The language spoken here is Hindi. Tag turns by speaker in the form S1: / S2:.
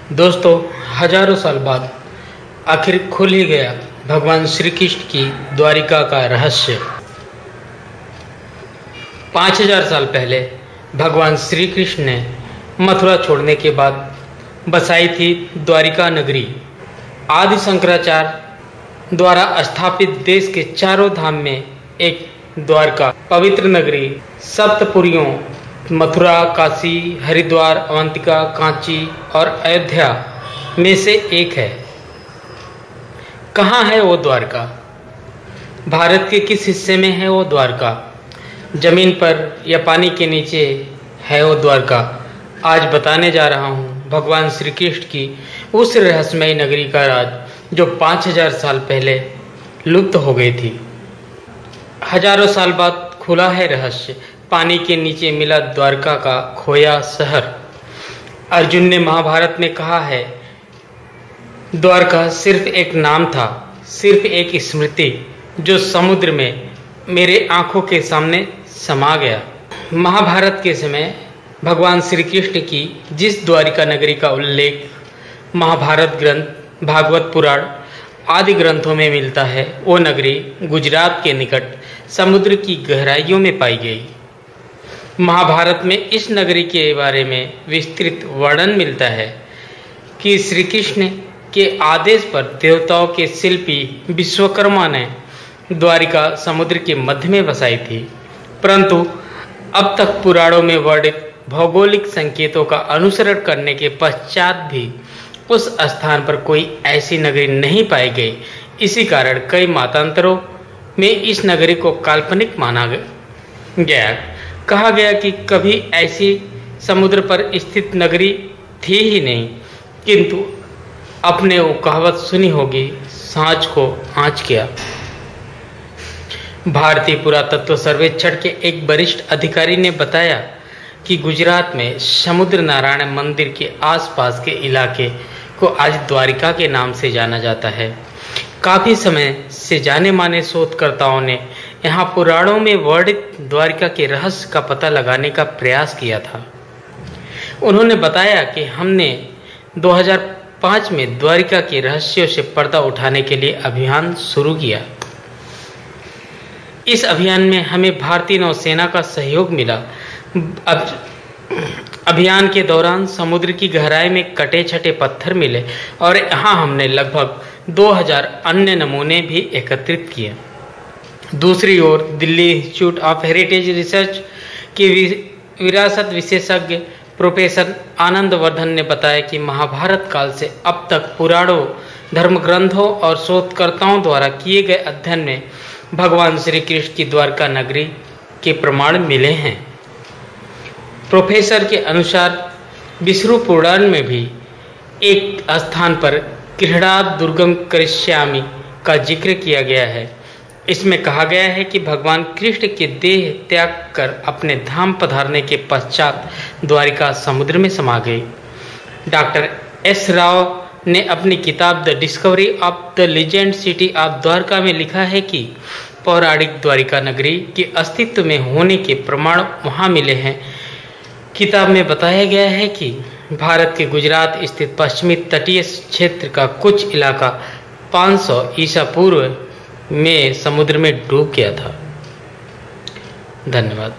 S1: दोस्तों, हजारों साल बाद आखिर खुल ही गया भगवान श्री कृष्ण की द्वारिका का रहस्य। 5000 साल पहले भगवान श्री कृष्ण ने मथुरा छोड़ने के बाद बसाई थी द्वारिका नगरी। आदि शंकराचार्य द्वारा स्थापित देश के चारों धाम में एक द्वारका पवित्र नगरी सप्तपुरियों मथुरा, काशी, हरिद्वार, अवंतिका, कांची और अयोध्या में से एक है। कहाँ है वो द्वारका? भारत के किस हिस्से में है वो द्वारका? जमीन पर या पानी के नीचे है वो द्वारका? आज बताने जा रहा हूँ भगवान श्री कृष्ण की उस रहस्यमयी नगरी का राज जो 5000 साल पहले लुप्त हो गई थी। हजारों साल बाद खुला है रहस्य। पानी के नीचे मिला द्वारका का खोया शहर। अर्जुन ने महाभारत में कहा है, द्वारका सिर्फ एक नाम था, सिर्फ एक स्मृति जो समुद्र में मेरे आंखों के सामने समा गया। महाभारत के समय भगवान श्री कृष्ण की जिस द्वारिका नगरी का उल्लेख महाभारत ग्रंथ, भागवत पुराण आदि ग्रंथों में मिलता है, वो नगरी गुजरात के निकट समुद्र की गहराइयों में पाई गई। महाभारत में इस नगरी के बारे में विस्तृत वर्णन मिलता है कि श्री कृष्ण के आदेश पर देवताओं के शिल्पी विश्वकर्मा ने द्वारिका समुद्र के मध्य में बसाई थी। परंतु अब तक पुराणों में वर्णित भौगोलिक संकेतों का अनुसरण करने के पश्चात भी उस स्थान पर कोई ऐसी नगरी नहीं पाई गई। इसी कारण कई मतांतरों में इस नगरी को काल्पनिक माना गया। कहा गया कि कभी ऐसी समुद्र पर स्थित नगरी थी ही नहीं, किंतु अपने वो कहावत सुनी होगी, सांच को आँच किया। भारतीय पुरातत्व सर्वेक्षण के एक वरिष्ठ अधिकारी ने बताया कि गुजरात में समुद्र नारायण मंदिर के आसपास के इलाके को आज द्वारिका के नाम से जाना जाता है। काफी समय से जाने माने शोधकर्ताओं ने यहाँ पुराणों में वर्णित द्वारिका के रहस्य का पता लगाने का प्रयास किया था। उन्होंने बताया कि हमने 2005 में द्वारिका के रहस्यों से पर्दा उठाने के लिए अभियान शुरू किया। इस अभियान में हमें भारतीय नौसेना का सहयोग मिला। अभियान के दौरान समुद्र की गहराई में कटे छटे पत्थर मिले और यहाँ हमने लगभग 2000 अन्य नमूने भी एकत्रित किए। दूसरी ओर Delhi Institute of Heritage Research के विरासत विशेषज्ञ प्रोफेसर आनंद वर्धन ने बताया कि महाभारत काल से अब तक पुराणों, धर्मग्रंथों और शोधकर्ताओं द्वारा किए गए अध्ययन में भगवान श्री कृष्ण की द्वारका नगरी के प्रमाण मिले हैं। प्रोफेसर के अनुसार विष्णु पुराण में भी एक स्थान पर गृहणाद दुर्गम करिष्यामि का जिक्र किया गया है। इसमें कहा गया है कि भगवान कृष्ण के देह त्याग कर अपने धाम पधारने के पश्चात द्वारिका समुद्र में समा गई। डॉक्टर एस राव ने अपनी किताब the discovery of the legend city of Dwarka में लिखा है कि पौराणिक द्वारिका नगरी के अस्तित्व में होने के प्रमाण वहाँ मिले हैं। किताब में बताया गया है कि भारत के गुजरात स्थित पश्चिमी तटीय क्षेत्र का कुछ इलाका 500 ईसा पूर्व में समुद्र में डूब गया था। धन्यवाद।